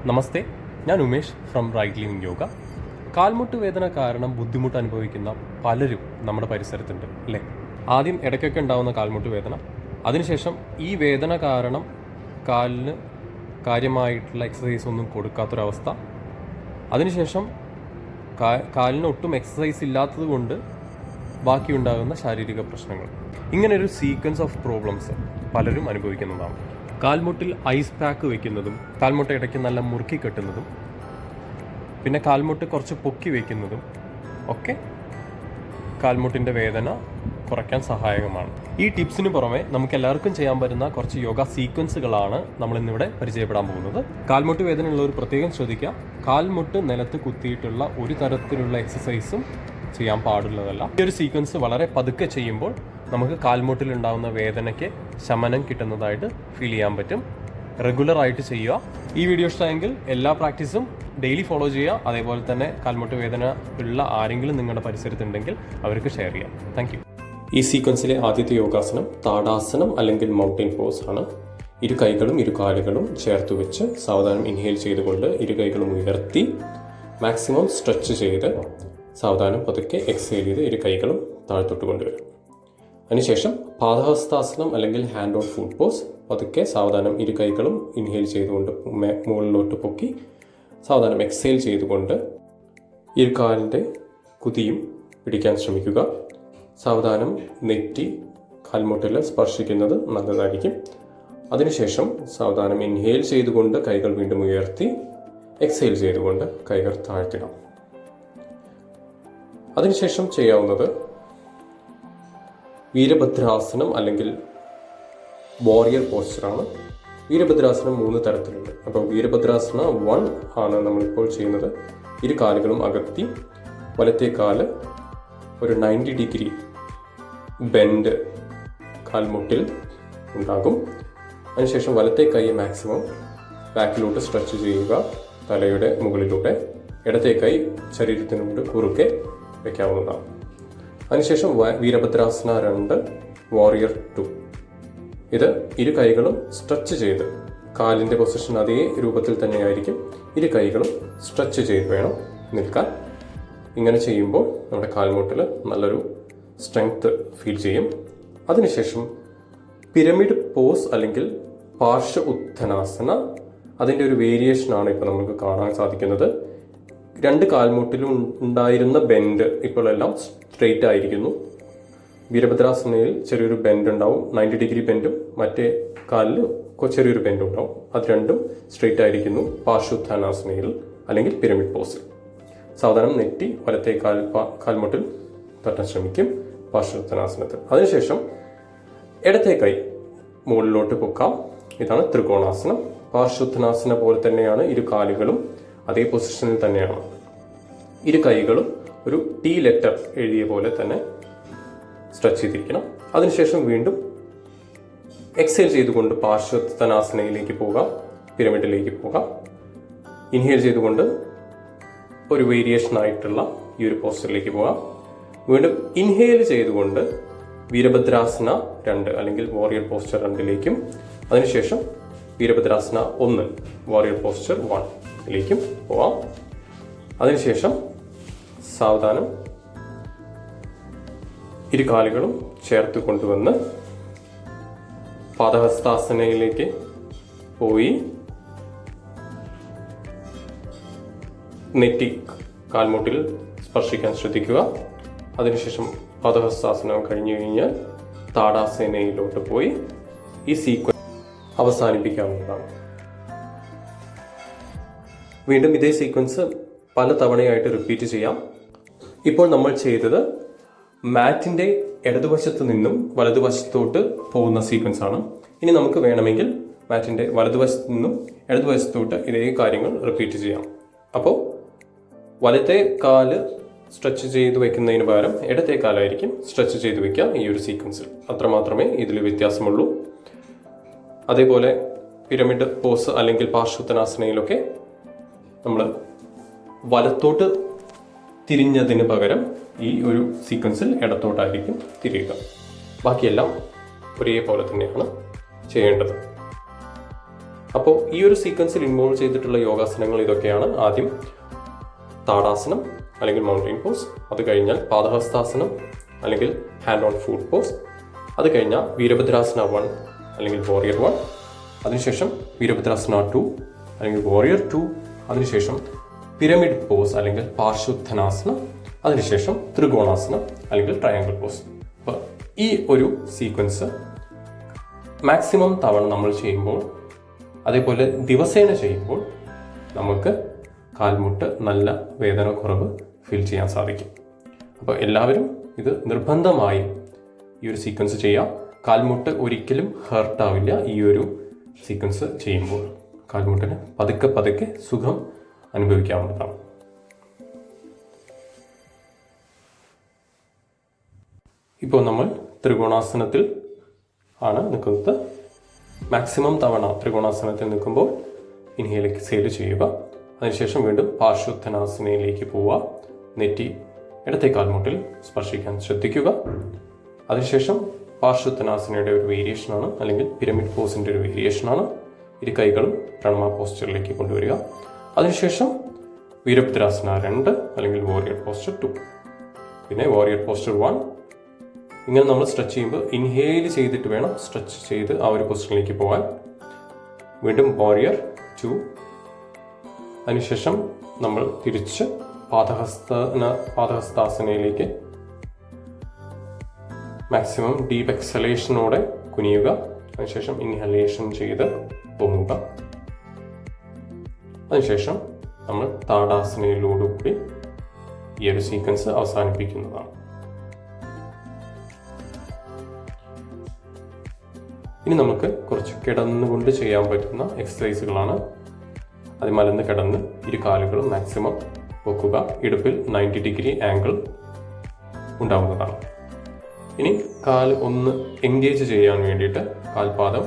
നമസ്തേ, ഞാൻ Umesh from Right Living yoga. കാൽമുട്ട് വേദന കാരണം ബുദ്ധിമുട്ട് അനുഭവിക്കുന്ന പലരും നമ്മുടെ പരിസരത്തുണ്ട് അല്ലേ? ആദ്യം ഇടയ്ക്കൊക്കെ ഉണ്ടാകുന്ന കാൽമുട്ട് വേദന, അതിനുശേഷം ഈ വേദന കാരണം കാലിന് കാര്യമായിട്ടുള്ള എക്സസൈസ് ഒന്നും കൊടുക്കാത്തൊരവസ്ഥ, അതിനുശേഷം കാലിന് ഒട്ടും എക്സസൈസ് ഇല്ലാത്തത് കൊണ്ട് ബാക്കിയുണ്ടാകുന്ന ശാരീരിക പ്രശ്നങ്ങൾ. ഇങ്ങനൊരു സീക്വൻസ് ഓഫ് പ്രോബ്ലംസ് പലരും അനുഭവിക്കുന്നതാണ്. കാൽമുട്ടിൽ ഐസ് പാക്ക് വയ്ക്കുന്നതും കാൽമുട്ട ഇടയ്ക്ക് നല്ല മുറുക്കി കെട്ടുന്നതും പിന്നെ കാൽമുട്ട് കുറച്ച് പൊക്കി വയ്ക്കുന്നതും ഒക്കെ കാൽമുട്ടിൻ്റെ വേദന കുറയ്ക്കാൻ സഹായകമാണ്. ഈ ടിപ്സിന് പുറമെ നമുക്ക് എല്ലാവർക്കും ചെയ്യാൻ പറ്റുന്ന കുറച്ച് യോഗ സീക്വൻസുകളാണ് നമ്മളിന്നിവിടെ പരിചയപ്പെടാൻ പോകുന്നത്. കാൽമുട്ട് വേദനയുള്ളവർ പ്രത്യേകം ശ്രദ്ധിക്കുക. കാൽമുട്ട് നിലത്ത് കുത്തിയിട്ടുള്ള ഒരു തരത്തിലുള്ള എക്സസൈസും ചെയ്യാൻ പാടുള്ളതല്ല. ഈ ഒരു സീക്വൻസ് വളരെ പതുക്കെ ചെയ്യുമ്പോൾ നമുക്ക് കാൽമുട്ടിൽ ഉണ്ടാകുന്ന വേദനയ്ക്ക് ശമനം കിട്ടുന്നതായിട്ട് ഫീൽ ചെയ്യാൻ പറ്റും. റെഗുലറായിട്ട് ചെയ്യുക. ഈ വീഡിയോ ഇഷ്ടമായെങ്കിൽ എല്ലാ പ്രാക്ടീസും ഡെയിലി ഫോളോ ചെയ്യുക. അതേപോലെ തന്നെ കാൽമുട്ട് വേദന ഉള്ള ആരെങ്കിലും നിങ്ങളുടെ പരിസരത്തുണ്ടെങ്കിൽ അവർക്ക് ഷെയർ ചെയ്യാം. Thank you. ഈ സീക്വൻസിലെ ആദ്യത്തെ യോഗാസനം താടാസനം അല്ലെങ്കിൽ മൗണ്ടൻ പോസ് ആണ്. ഇരു കൈകളും ഇരു കാലുകളും ചേർത്ത് വെച്ച് സാവധാനം ഇൻഹേൽ ചെയ്തുകൊണ്ട് ഇരു കൈകളും ഉയർത്തി മാക്സിമം സ്ട്രെച്ച് ചെയ്ത് സാവധാനം പതുക്കെ എക്സേൽ ചെയ്ത് ഇരു കൈകളും താഴ്ത്തോട്ട് കൊണ്ടുവരും. അതിനുശേഷം പാദഹസ്താസനം അല്ലെങ്കിൽ ഹാൻഡ് ഓൺ ഫുഡ് പോസ്. പതുക്കെ സാവധാനം ഇരു കൈകളും ഇൻഹേൽ ചെയ്തുകൊണ്ട് മുകളിലോട്ട് പൊക്കി സാവധാനം എക്സേൽ ചെയ്തുകൊണ്ട് ഇരു കാലിൻ്റെ കുതിയും പിടിക്കാൻ ശ്രമിക്കുക. സാവധാനം നെറ്റി കാൽമുട്ടിൽ സ്പർശിക്കുന്നത് നല്ലതായിരിക്കും. അതിനുശേഷം സാവധാനം ഇൻഹേൽ ചെയ്തുകൊണ്ട് കൈകൾ വീണ്ടും ഉയർത്തി എക്സേൽ ചെയ്തുകൊണ്ട് കൈകൾ താഴ്ത്തിടാം. അതിനുശേഷം ചെയ്യാവുന്നത് വീരഭദ്രാസനം അല്ലെങ്കിൽ വാരിയർ പോസ്ചറാണ്. വീരഭദ്രാസനം 3 തരത്തിലുണ്ട്. അപ്പോൾ വീരഭദ്രാസന 1 ആണ് നമ്മളിപ്പോൾ ചെയ്യുന്നത്. ഇരു കാലുകളും അകത്തി വലത്തെ കാല് ഒരു 90 ഡിഗ്രി ബെൻഡ് കാൽമുട്ടിൽ ഉണ്ടാകും. അതിനുശേഷം വലത്തെ കൈ മാക്സിമം ബാക്കിലോട്ട് സ്ട്രെച്ച് ചെയ്യുക തലയുടെ മുകളിലൂടെ. ഇടത്തെ കൈ ശരീരത്തിനോട് കുറുക്കെ വയ്ക്കാവുന്നതാണ്. അതിനുശേഷം വീരഭദ്രാസന 2 വാരിയർ 2. ഇത് ഇരു കൈകളും സ്ട്രെച്ച് ചെയ്ത് കാലിൻ്റെ പൊസിഷൻ അതേ രൂപത്തിൽ തന്നെയായിരിക്കും. ഇരു കൈകളും സ്ട്രെച്ച് ചെയ്ത് വേണം നിൽക്കാൻ. ഇങ്ങനെ ചെയ്യുമ്പോൾ നമ്മുടെ കാൽമുട്ടിൽ നല്ലൊരു സ്ട്രെങ്ത് ഫീൽ ചെയ്യും. അതിനുശേഷം പിരമിഡ് പോസ് അല്ലെങ്കിൽ പാർശ്വ ഉത്ഥനാസന, അതിൻ്റെ ഒരു വേരിയേഷനാണ് ഇപ്പോൾ നമുക്ക് കാണാൻ സാധിക്കുന്നത്. 2 കാൽമുട്ടിലും ഉണ്ടായിരുന്ന ബെൻഡ് ഇപ്പോൾ എല്ലാം സ്ട്രെയിറ്റ് ആയിരിക്കുന്നു. വീരഭദ്രാസനയിൽ ചെറിയൊരു ബെൻഡ് ഉണ്ടാവും, 90 ഡിഗ്രി ബെൻഡും മറ്റേ കാലിൽ ചെറിയൊരു ബെൻഡും ഉണ്ടാവും. അത് രണ്ടും സ്ട്രെയിറ്റ് ആയിരിക്കുന്നു പാർശ്വോത്ഥാനാസനയിൽ അല്ലെങ്കിൽ പിരമിഡ് പോസിൽ. സാധാരണ നെറ്റി വലത്തെ കാൽമുട്ടിൽ തട്ടാൻ ശ്രമിക്കും പാർശ്വോത്ഥാനാസനത്തിൽ. അതിനുശേഷം ഇടത്തെ കൈ മുകളിലോട്ട് പൊക്കാം. ഇതാണ് ത്രികോണാസനം. പാർശ്വോത്ഥാനാസന പോലെ തന്നെയാണ്. ഇരു കാലുകളും അതേ പൊസിഷനിൽ തന്നെയാണ്. ഇരു കൈകളും ഒരു ടി ലെറ്റർ എഴുതിയ പോലെ തന്നെ സ്ട്രെച്ച് ചെയ്തിരിക്കണം. അതിനുശേഷം വീണ്ടും എക്സേൽ ചെയ്തുകൊണ്ട് പാർശ്വോത്ഥാനാസനയിലേക്ക് പോകാം, പിരമിഡിലേക്ക് പോകാം. ഇൻഹേൽ ചെയ്തുകൊണ്ട് ഒരു വേരിയേഷൻ ആയിട്ടുള്ള ഈ ഒരു പോസ്റ്ററിലേക്ക് പോകാം. വീണ്ടും ഇൻഹേൽ ചെയ്തുകൊണ്ട് വീരഭദ്രാസന 2 അല്ലെങ്കിൽ വാരിയർ പോസ്ചർ 2ലേക്കും അതിനുശേഷം വീരഭദ്രാസന 1 വാരിയർ പോസ്ചർ 1ലേക്കും പോവാം. അതിനുശേഷം സാവധാനം ഇരു കാലുകളും ചേർത്ത് കൊണ്ടുവന്ന് പാദഹസ്താസനയിലേക്ക് പോയി നെറ്റി കാൽമുട്ടിൽ സ്പർശിക്കാൻ ശ്രദ്ധിക്കുക. അതിനുശേഷം പാദഹസ്താസനം കഴിഞ്ഞു കഴിഞ്ഞാൽ താടാസനയിലോട്ട് പോയി ഈ സീക്വൻസ് അവസാനിപ്പിക്കാവുന്നതാണ്. വീണ്ടും ഇതേ സീക്വൻസ് പല തവണയായിട്ട് റിപ്പീറ്റ് ചെയ്യാം. ഇപ്പോൾ നമ്മൾ ചെയ്തത് മാറ്റിൻ്റെ ഇടതുവശത്തു നിന്നും വലതുവശത്തോട്ട് പോകുന്ന സീക്വൻസ് ആണ്. ഇനി നമുക്ക് വേണമെങ്കിൽ മാറ്റിൻ്റെ വലതുവശത്തു നിന്നും ഇടതുവശത്തോട്ട് ഇതേ കാര്യങ്ങൾ റിപ്പീറ്റ് ചെയ്യാം. അപ്പോൾ വലത്തെ കാല് സ്ട്രെച്ച് ചെയ്ത് വെക്കുന്നതിന് പകരം ഇടത്തെ കാലായിരിക്കും സ്ട്രെച്ച് ചെയ്ത് വെക്കുക ഈ ഒരു സീക്വൻസിൽ. അത്രമാത്രമേ ഇതിൽ വ്യത്യാസമുള്ളൂ. അതേപോലെ പിരമിഡ് പോസ് അല്ലെങ്കിൽ പാർശ്വോത്ഥാനാസനയിലൊക്കെ നമ്മൾ വലത്തോട്ട് തിരിഞ്ഞതിന് പകരം ഈ ഒരു സീക്വൻസിൽ ഇടത്തോട്ടായിരിക്കും തിരിയുക. ബാക്കിയെല്ലാം ഒരേപോലെ തന്നെയാണ് ചെയ്യേണ്ടത്. അപ്പോൾ ഈ ഒരു സീക്വൻസിൽ ഇൻവോൾവ് ചെയ്തിട്ടുള്ള യോഗാസനങ്ങൾ ഇതൊക്കെയാണ്. ആദ്യം താടാസനം അല്ലെങ്കിൽ മൗണ്ടെയിൻ പോസ്, അത് കഴിഞ്ഞാൽ പാദഹസ്താസനം അല്ലെങ്കിൽ ഹാൻഡ് ഓൺ ഫുഡ് പോസ്, അത് കഴിഞ്ഞാൽ വീരഭദ്രാസന 1 അല്ലെങ്കിൽ വാരിയർ 1, അതിനുശേഷം വീരഭദ്രാസന 2 അല്ലെങ്കിൽ വാരിയർ 2, അതിനുശേഷം പിരമിഡ് പോസ് അല്ലെങ്കിൽ പാർശ്വോത്ഥാനാസനം, അതിനുശേഷം ത്രികോണാസനം അല്ലെങ്കിൽ ട്രയാങ്കിൾ പോസ്. അപ്പോൾ ഈ ഒരു സീക്വൻസ് മാക്സിമം തവണ നമ്മൾ ചെയ്യുമ്പോൾ, അതേപോലെ ദിവസേന ചെയ്യുമ്പോൾ നമുക്ക് കാൽമുട്ട് നല്ല വേദന കുറവ് ഫീൽ ചെയ്യാൻ സാധിക്കും. അപ്പോൾ എല്ലാവരും ഇത് നിർബന്ധമായും ഈ ഒരു സീക്വൻസ് ചെയ്യാം. കാൽമുട്ട് ഒരിക്കലും ഹേർട്ടാവില്ല ഈ ഒരു സീക്വൻസ് ചെയ്യുമ്പോൾ. കാൽമുട്ടിന് പതുക്കെ പതുക്കെ സുഖം അനുഭവിക്കാവുന്നതാണ്. ഇപ്പോൾ നമ്മൾ ത്രികോണാസനത്തിൽ ആണ് നിൽക്കുന്നത്. മാക്സിമം തവണ ത്രികോണാസനത്തിൽ നിൽക്കുമ്പോൾ ഇൻഹേൽ എക്സേൽ ചെയ്യുക. അതിനുശേഷം വീണ്ടും പാർശ്വോത്ഥാനാസനയിലേക്ക് പോവുക. നെറ്റി ഇടത്തെ കാൽമുട്ടിൽ സ്പർശിക്കാൻ ശ്രദ്ധിക്കുക. അതിനുശേഷം പാർശ്വോത്ഥാനാസനയുടെ ഒരു വേരിയേഷനാണ് അല്ലെങ്കിൽ പിരമിഡ് പോസിൻ്റെ ഒരു വേരിയേഷനാണ്. ഇരു കൈകളും പ്രണമ പോസ്ചറിലേക്ക് കൊണ്ടുവരിക. അതിനുശേഷം വീരഭദ്രാസന 2 അല്ലെങ്കിൽ വാരിയർ പോസ്ചർ 2, പിന്നെ വാരിയർ പോസ്ചർ 1. ഇങ്ങനെ നമ്മൾ സ്ട്രെച്ച് ചെയ്യുമ്പോൾ ഇൻഹേൽ ചെയ്തിട്ട് വേണം സ്ട്രെച്ച് ചെയ്ത് ആ ഒരു പൊസിഷനിലേക്ക് പോകാൻ. വീണ്ടും വാരിയർ 2. അതിനുശേഷം നമ്മൾ തിരിച്ച് പാദഹസ്താസനയിലേക്ക് മാക്സിമം ഡീപ്പ് എക്സലേഷനോടെ കുനിയുക. അതിനുശേഷം ഇൻഹലേഷൻ ചെയ്ത് പൊങ്ങുക. അതിനുശേഷം നമ്മൾ താടാസനയിലോടുകൂടി ഈ ഒരു സീക്വൻസ് അവസാനിപ്പിക്കുന്നതാണ്. ഇനി നമുക്ക് കുറച്ച് കിടന്നുകൊണ്ട് ചെയ്യാൻ പറ്റുന്ന എക്സസൈസുകളാണ്. അത് മലന്ന് കിടന്ന് ഇരു കാലുകളും മാക്സിമം വെക്കുക. ഇടുപ്പിൽ 90 ഡിഗ്രി ആംഗിൾ ഉണ്ടാവുന്നതാണ്. ഇനി കാൽ ഒന്ന് എൻഗേജ് ചെയ്യാൻ വേണ്ടിയിട്ട് കാൽപാദം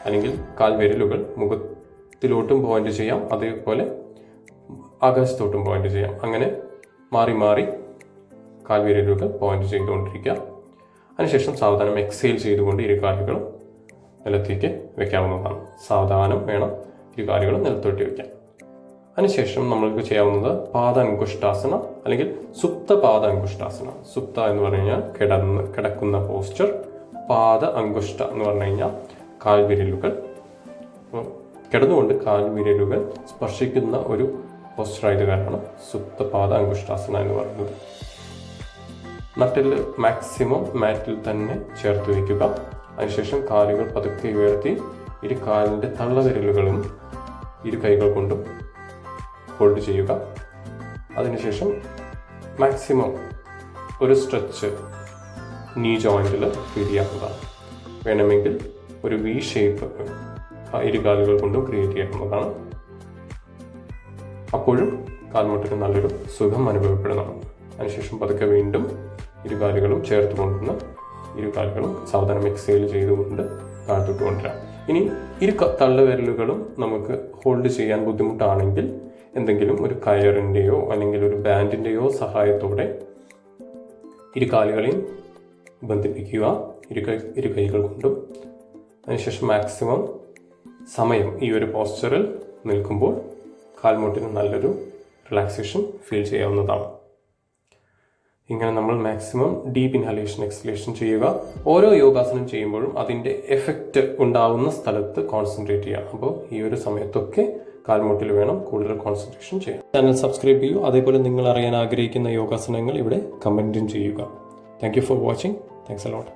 അല്ലെങ്കിൽ കാൽവിരലുകൾ മുഖത്തിലോട്ടും പോയിന്റ് ചെയ്യാം, അതേപോലെ ആകാശത്തോട്ടും പോയിന്റ് ചെയ്യാം. അങ്ങനെ മാറി മാറി കാൽവിരലുകൾ പോയിന്റ് ചെയ്തുകൊണ്ടിരിക്കുക. അതിനുശേഷം സാവധാനം എക്സേൽ ചെയ്തുകൊണ്ട് ഇരു കാലുകളും നിലത്തേക്ക് വെക്കാവുന്നതാണ്. സാവധാനം വേണം ഇരു കാലുകളും നിലത്തോട്ട് വെക്കാൻ. അതിനുശേഷം നമ്മൾക്ക് ചെയ്യാവുന്നത് പാദാങ്കുഷ്ടാസന അല്ലെങ്കിൽ സുപ്ത പാദാങ്കുഷ്ടാസന. സുപ്ത എന്ന് പറഞ്ഞു കഴിഞ്ഞാൽ കിടക്കുന്ന പോസ്ചർ. പാദ അങ്കുഷ്ട എന്ന് പറഞ്ഞു കഴിഞ്ഞാൽ കാൽവിരലുകൾ കിടന്നുകൊണ്ട് കാൽവിരലുകൾ സ്പർശിക്കുന്ന ഒരു പോസ്ചറായത് കാരണമാണ് സുപ്ത പാദ അങ്കുഷ്ടാസന എന്ന് പറയുന്നത്. നട്ടിൽ മാക്സിമം മാറ്റിൽ തന്നെ ചേർത്ത് വയ്ക്കുക. അതിനുശേഷം കാലുകൾ പതുക്കെ ഉയർത്തി ഇരു കാലിൻ്റെ തള്ളവിരലുകളും ഇരു കൈകൾ കൊണ്ടും ഹോൾഡ് ചെയ്യുക. അതിനുശേഷം മാക്സിമം ഒരു സ്ട്രെച്ച് നീ ജോയിൻറ്റിൽ ഫീൽ ചെയ്യാവുക. വേണമെങ്കിൽ ഒരു വി ഷേപ്പ് ഇരു കാലുകൾ കൊണ്ടും ക്രിയേറ്റ് ചെയ്യാവുന്നതാണ്. അപ്പോഴും കാൽമുട്ടിന് നല്ലൊരു സുഖം അനുഭവപ്പെടുന്നതാണ്. അതിനുശേഷം പതുക്കെ വീണ്ടും ഇരു കാലുകളും ചേർത്ത് കൊണ്ടുവന്ന് ഇരു കാലുകളും സാവധാനം എക്സേൽ ചെയ്തുകൊണ്ട് താഴ്ത്തിട്ട് കൊണ്ടുവരാം. ഇനി ഇരു തള്ളുവിരലുകളും നമുക്ക് ഹോൾഡ് ചെയ്യാൻ ബുദ്ധിമുട്ടാണെങ്കിൽ എന്തെങ്കിലും ഒരു കയറിൻ്റെയോ അല്ലെങ്കിൽ ഒരു ബാൻഡിൻ്റെയോ സഹായത്തോടെ ഇരു കാലുകളെയും ബന്ധിപ്പിക്കുക ഇരു കൈകൾ കൊണ്ടും. അതിനുശേഷം മാക്സിമം സമയം ഈ ഒരു പോസ്ചറിൽ നിൽക്കുമ്പോൾ കാൽമുട്ടിന് നല്ലൊരു റിലാക്സേഷൻ ഫീൽ ചെയ്യാവുന്നതാണ്. ഇങ്ങനെ നമ്മൾ മാക്സിമം ഡീപ്പ് ഇൻഹലേഷൻ എക്സലേഷൻ ചെയ്യുക. ഓരോ യോഗാസനം ചെയ്യുമ്പോഴും അതിൻ്റെ എഫക്റ്റ് ഉണ്ടാവുന്ന സ്ഥലത്ത് കോൺസെൻട്രേറ്റ് ചെയ്യുക. അപ്പോൾ ഈ ഒരു സമയത്തൊക്കെ കാൽമുട്ടിൽ വേണം കൂടുതൽ കോൺസെൻട്രേഷൻ ചെയ്യാൻ. ചാനൽ സബ്സ്ക്രൈബ് ചെയ്യൂ. അതേപോലെ നിങ്ങൾ അറിയാൻ ആഗ്രഹിക്കുന്ന യോഗാസനങ്ങൾ ഇവിടെ കമൻറ്റും ചെയ്യുക. Thank you for watching. Thanks a lot.